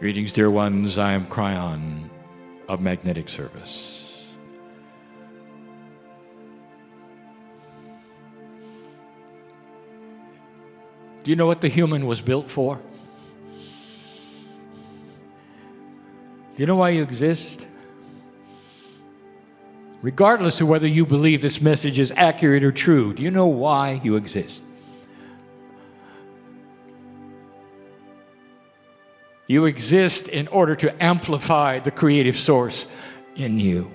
Greetings, dear ones. I am Cryon of Magnetic Service. Do you know what the human was built for? Do you know why you exist? Regardless of whether you believe this message is accurate or true, do you know why you exist? You exist in order to amplify the creative source in you.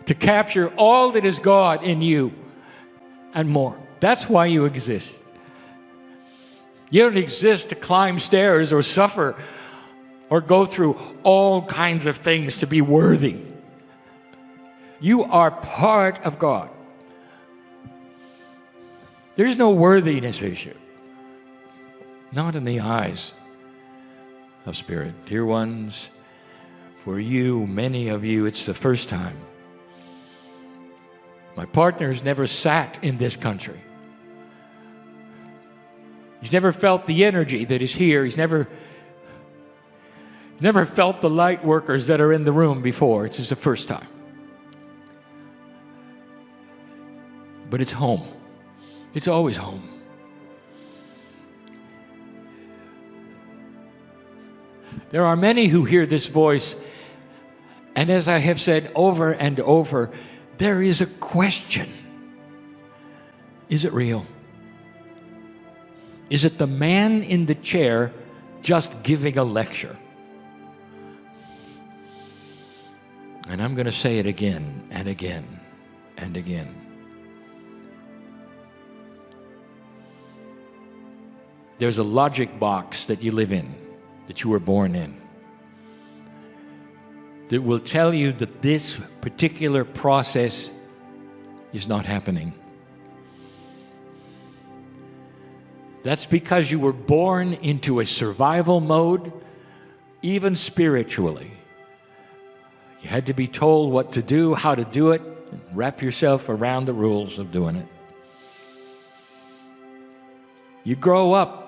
To capture all that is God in you and more. That's why you exist. You don't exist to climb stairs or suffer or go through all kinds of things to be worthy. You are part of God. There's no worthiness issue. Not in the eyes of Spirit. Dear ones, for you, many of you, it's the first time. My partner has never sat in this country. He's never felt the energy that is here. He's never felt the light workers that are in the room before. It's just the first time. But it's home. It's always home. There are many who hear this voice, and as I have said over and over, there is a question. Is it real? Is it the man in the chair just giving a lecture? And I'm going to say it again and again and again. There's a logic box that you live in, that you were born in, that will tell you that this particular process is not happening. That's because you were born into a survival mode, even spiritually. You had to be told what to do, how to do it, and wrap yourself around the rules of doing it. You grow up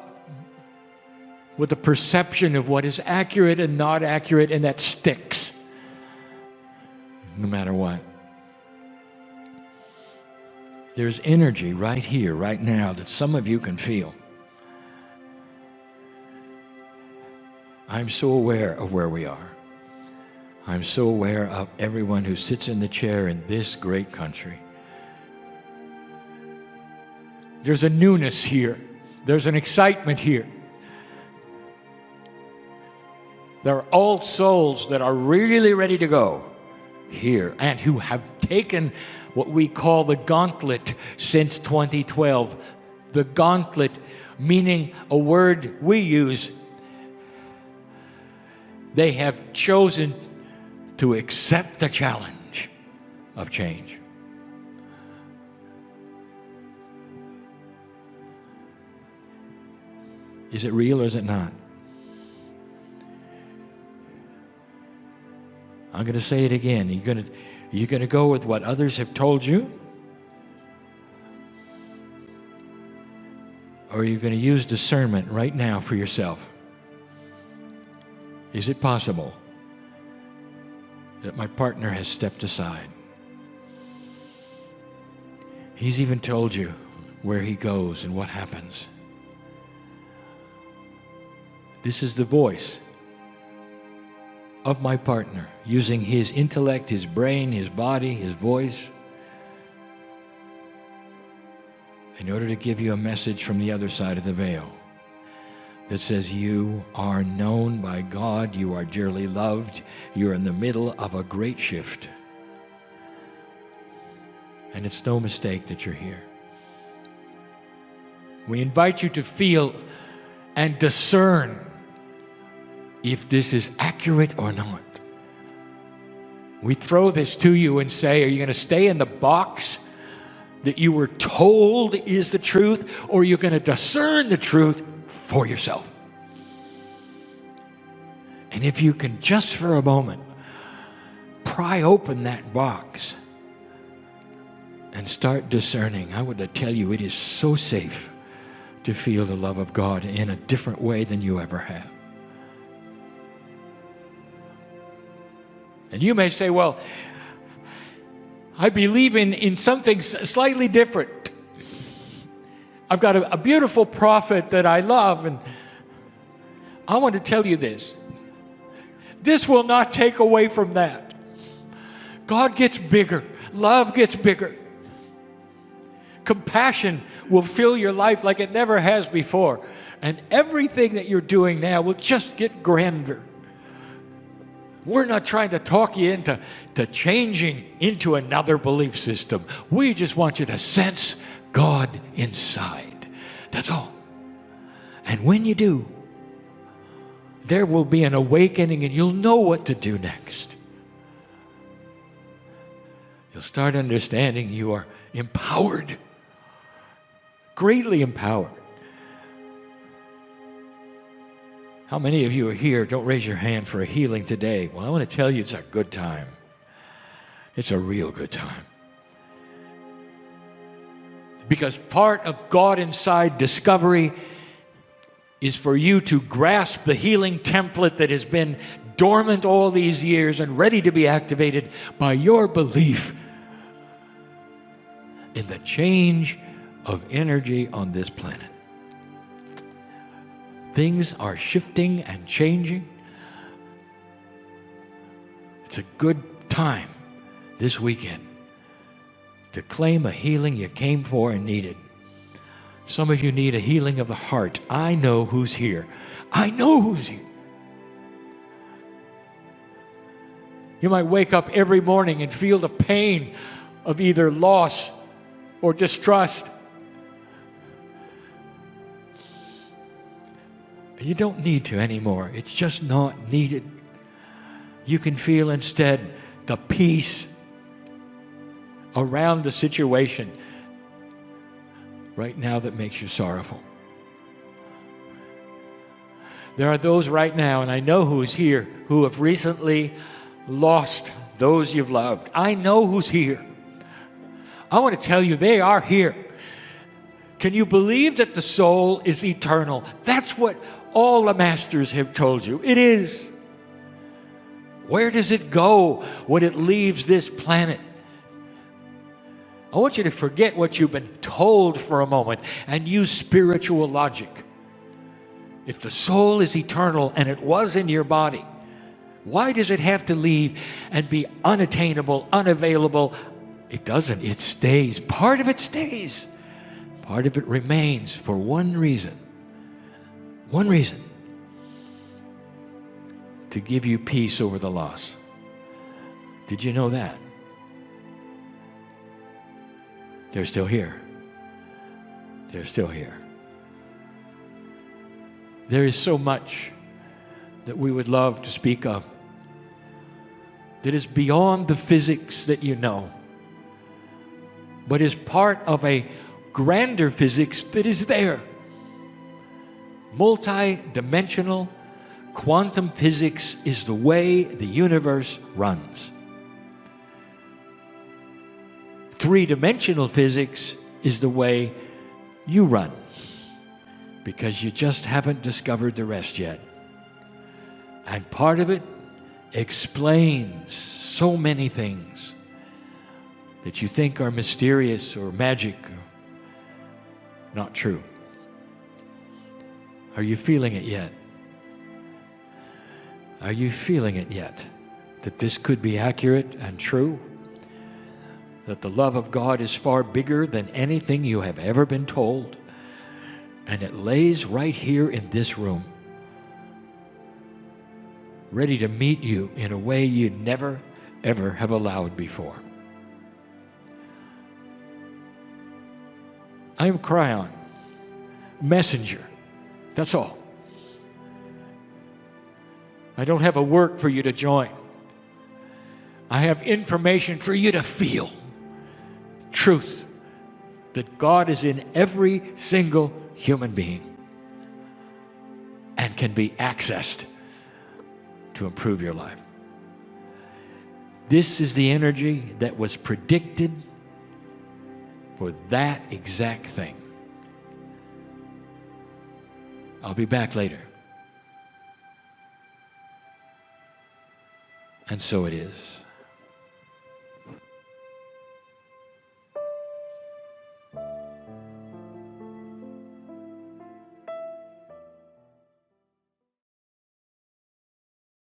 with a perception of what is accurate and not accurate, and that sticks, no matter what. There's energy right here, right now, that some of you can feel. I'm so aware of where we are. I'm so aware of everyone who sits in the chair in this great country. There's a newness here. There's an excitement here. There are old souls that are really ready to go here and who have taken what we call the gauntlet since 2012. The gauntlet, meaning a word we use. They have chosen to accept the challenge of change. Is it real or is it not? I'm going to say it again. Are you going to go with what others have told you? Or are you going to use discernment right now for yourself? Is it possible that my partner has stepped aside? He's even told you where he goes and what happens. This is the voice of my partner, using his intellect, his brain, his body, his voice, in order to give you a message from the other side of the veil that says you are known by God, you are dearly loved, you're in the middle of a great shift. And it's no mistake that you're here. We invite you to feel and discern if this is accurate or not. We throw this to you and say, are you going to stay in the box that you were told is the truth, or are you going to discern the truth for yourself? And if you can just for a moment pry open that box and start discerning, I would tell you it is so safe to feel the love of God in a different way than you ever have. And you may say, well, I believe in something slightly different. I've got a beautiful prophet that I love, and I want to tell you this. This will not take away from that. God gets bigger. Love gets bigger. Compassion will fill your life like it never has before. And everything that you're doing now will just get grander. We're not trying to talk you into changing into another belief system. We just want you to sense God inside. That's all. And when you do, there will be an awakening and you'll know what to do next. You'll start understanding you are empowered, greatly empowered. How many of you are here? Don't raise your hand for a healing today. Well, I want to tell you it's a good time. It's a real good time. Because part of God inside discovery is for you to grasp the healing template that has been dormant all these years and ready to be activated by your belief in the change of energy on this planet. Things are shifting and changing. It's a good time this weekend to claim a healing you came for and needed. Some of you need a healing of the heart. I know who's here. I know who's here. You might wake up every morning and feel the pain of either loss or distrust. You don't need to anymore. It's just not needed. You can feel instead the peace around the situation right now that makes you sorrowful. There are those right now, and I know who's here, who have recently lost those you've loved. I know who's here. I want to tell you, they are here. Can you believe that the soul is eternal? That's what all the masters have told you. It is. Where does it go when it leaves this planet? I want you to forget what you've been told for a moment and use spiritual logic. If the soul is eternal and it was in your body, why does it have to leave and be unattainable, unavailable? It doesn't. It stays. Part of it stays. Part of it remains for one reason. One reason. To give you peace over the loss. Did you know that? They're still here. They're still here. There is so much that we would love to speak of that is beyond the physics that you know, but is part of a grander physics that is there. Multi-dimensional quantum physics is the way the universe runs. Three-dimensional physics is the way you run, because you just haven't discovered the rest yet. And part of it explains so many things that you think are mysterious or magic or not true. Are you feeling it yet? Are you feeling it yet? That this could be accurate and true? That the love of God is far bigger than anything you have ever been told? And it lays right here in this room, ready to meet you in a way you'd never, ever have allowed before. I am Cryon, messenger. That's all. I don't have a work for you to join. I have information for you to feel. Truth. That God is in every single human being and can be accessed to improve your life. This is the energy that was predicted for that exact thing. I'll be back later. And so it is.